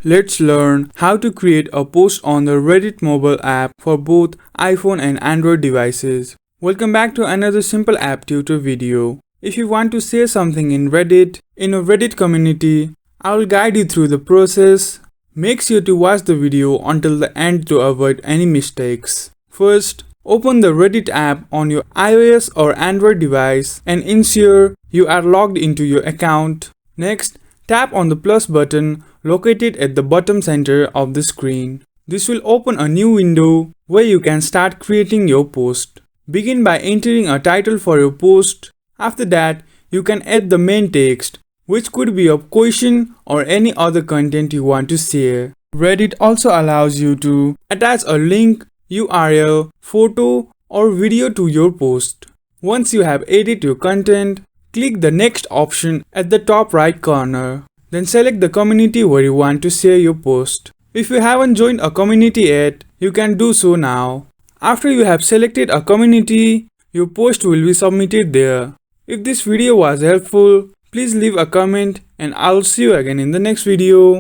Let's learn how to create a post on the Reddit mobile app for both iPhone and Android devices. Welcome back to another simple app tutor video. If you want to say something in a Reddit community, I will guide you through the process. Make sure to watch the video until the end to avoid any mistakes. First, open the Reddit app on your iOS or Android device and ensure you are logged into your account. Next, tap on the plus button located at the bottom center of the screen. This will open a new window where you can start creating your post. Begin by entering a title for your post. After that, you can add the main text, which could be a question or any other content you want to share. Reddit also allows you to attach a link, URL, photo, or video to your post. Once you have added your content, click the next option at the top right corner. Then select the community where you want to share your post. If you haven't joined a community yet, you can do so now. After you have selected a community, your post will be submitted there. If this video was helpful, please leave a comment and I'll see you again in the next video.